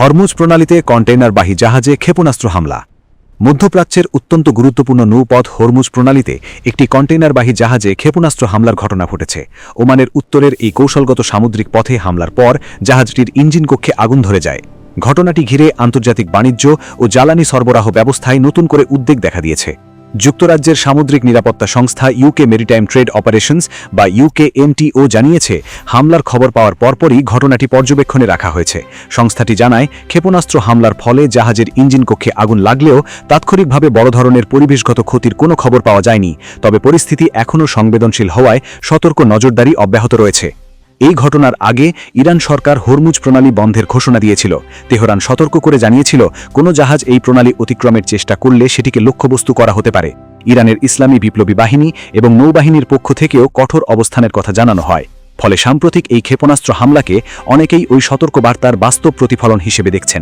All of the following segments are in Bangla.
হরমুজ প্রণালীতে কন্টেইনারবাহী জাহাজে ক্ষেপণাস্ত্র হামলা। মধ্যপ্রাচ্যের অত্যন্ত গুরুত্বপূর্ণ নৌপথ হরমুজ প্রণালীতে একটি কন্টেইনারবাহী জাহাজে ক্ষেপণাস্ত্র হামলার ঘটনা ঘটেছে। ওমানের উত্তরের এই কৌশলগত সামুদ্রিক পথে হামলার পর জাহাজটির ইঞ্জিন কক্ষে আগুন ধরে যায়। ঘটনাটি ঘিরে আন্তর্জাতিক বাণিজ্য ও জ্বালানি সরবরাহ ব্যবস্থায় নতুন করে উদ্বেগ দেখা দিয়েছে। যুক্তরাজ্যের সামুদ্রিক নিরাপত্তা সংস্থা ইউকে মেরিটাইম ট্রেড অপারেশনস বা ইউকেএমটিও জানিয়েছে, হামলার খবর পাওয়ার পরপরই ঘটনাটি পর্যবেক্ষণে রাখা হয়েছে। সংস্থাটি জানায়, ক্ষেপণাস্ত্র হামলার ফলে জাহাজের ইঞ্জিন কক্ষে আগুন লাগলেও তাৎক্ষণিকভাবে বড় ধরনের পরিবেশগত ক্ষতির কোনো খবর পাওয়া যায়নি। তবে পরিস্থিতি এখনও সংবেদনশীল হওয়ায় সতর্ক নজরদারি অব্যাহত রয়েছে। এই ঘটনার আগে ইরান সরকার হরমুজ প্রণালী বন্ধের ঘোষণা দিয়েছিল। তেহরান সতর্ক করে জানিয়েছিল, কোনো জাহাজ এই প্রণালী অতিক্রমের চেষ্টা করলে সেটিকে লক্ষ্যবস্তু করা হতে পারে। ইরানের ইসলামী বিপ্লবী বাহিনী এবং নৌবাহিনীর পক্ষ থেকেও কঠোর অবস্থানের কথা জানানো হয়। ফলে সাম্প্রতিক এই ক্ষেপণাস্ত্র হামলাকে অনেকেই ওই সতর্কবার্তার বাস্তব প্রতিফলন হিসেবে দেখছেন।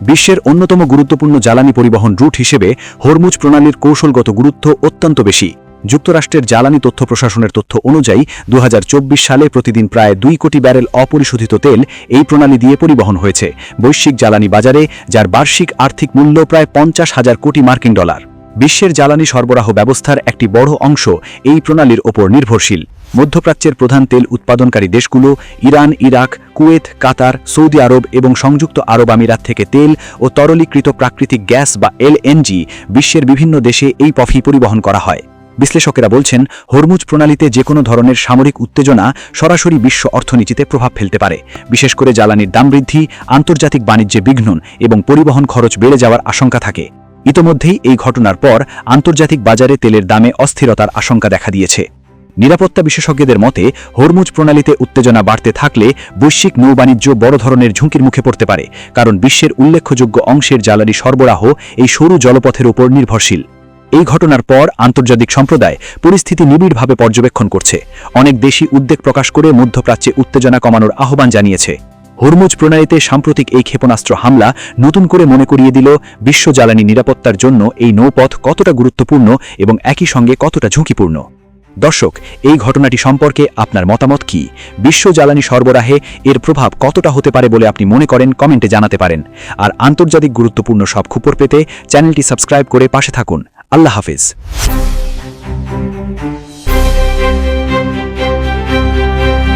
বিশ্বের অন্যতম গুরুত্বপূর্ণ জ্বালানি পরিবহন রুট হিসেবে হরমুজ প্রণালীর কৌশলগত গুরুত্ব অত্যন্ত বেশি। যুক্তরাষ্ট্রের জ্বালানি তথ্য প্রশাসনের তথ্য অনুযায়ী 2024 সালে প্রতিদিন প্রায় 2 কোটি ব্যারেল অপরিশোধিত তেল এই প্রণালী দিয়ে পরিবহন হয়েছে বৈশ্বিক জ্বালানি বাজারে, যার বার্ষিক আর্থিক মূল্য প্রায় 50,000 কোটি মার্কিন ডলার। বিশ্বের জ্বালানি সরবরাহ ব্যবস্থার একটি বড় অংশ এই প্রণালীর ওপর নির্ভরশীল। মধ্যপ্রাচ্যের প্রধান তেল উৎপাদনকারী দেশগুলো ইরান, ইরাক, কুয়েত, কাতার, সৌদি আরব এবং সংযুক্ত আরব আমিরাত থেকে তেল ও তরলীকৃত প্রাকৃতিক গ্যাস বা এলএনজি বিশ্বের বিভিন্ন দেশে এই পথই পরিবহন করা হয়। বিশ্লেষকেরা বলছেন, হরমুজ প্রণালীতে যে কোনো ধরনের সামরিক উত্তেজনা সরাসরি বিশ্ব অর্থনীতিতে প্রভাব ফেলতে পারে। বিশেষ করে জ্বালানির দাম বৃদ্ধি, আন্তর্জাতিক বাণিজ্যে বিঘ্ন এবং পরিবহন খরচ বেড়ে যাওয়ার আশঙ্কা থাকে। ইতোমধ্যেই এই ঘটনার পর আন্তর্জাতিক বাজারে তেলের দামে অস্থিরতার আশঙ্কা দেখা দিয়েছে। নিরাপত্তা বিশেষজ্ঞদের মতে, হরমুজ প্রণালীতে উত্তেজনা বাড়তে থাকলে বৈশ্বিক নৌবাণিজ্য বড় ধরনের ঝুঁকির মুখে পড়তে পারে, কারণ বিশ্বের উল্লেখযোগ্য অংশের জ্বালানি সরবরাহ এই সরু জলপথের উপর নির্ভরশীল। এই ঘটনার পর আন্তর্জাতিক সম্প্রদায় পরিস্থিতি নিবিড়ভাবে পর্যবেক্ষণ করছে। অনেক দেশই উদ্বেগ প্রকাশ করে মধ্যপ্রাচ্যে উত্তেজনা কমানোর আহ্বান জানিয়েছে। হরমুজ প্রণালীতে সাম্প্রতিক এই ক্ষেপণাস্ত্র হামলা নতুন করে মনে করিয়ে দিল, বিশ্ব জ্বালানি নিরাপত্তার জন্য এই নৌপথ কতটা গুরুত্বপূর্ণ এবং একই সঙ্গে কতটা ঝুঁকিপূর্ণ। দর্শক, এই ঘটনাটি সম্পর্কে আপনার মতামত কি? বিশ্ব জ্বালানি সরবরাহে এর প্রভাব কতটা হতে পারে বলে আপনি মনে করেন, কমেন্টে জানাতে পারেন। আর আন্তর্জাতিক গুরুত্বপূর্ণ সব খবর পেতে চ্যানেলটি সাবস্ক্রাইব করে পাশে থাকুন। আল্লাহ হাফেজ।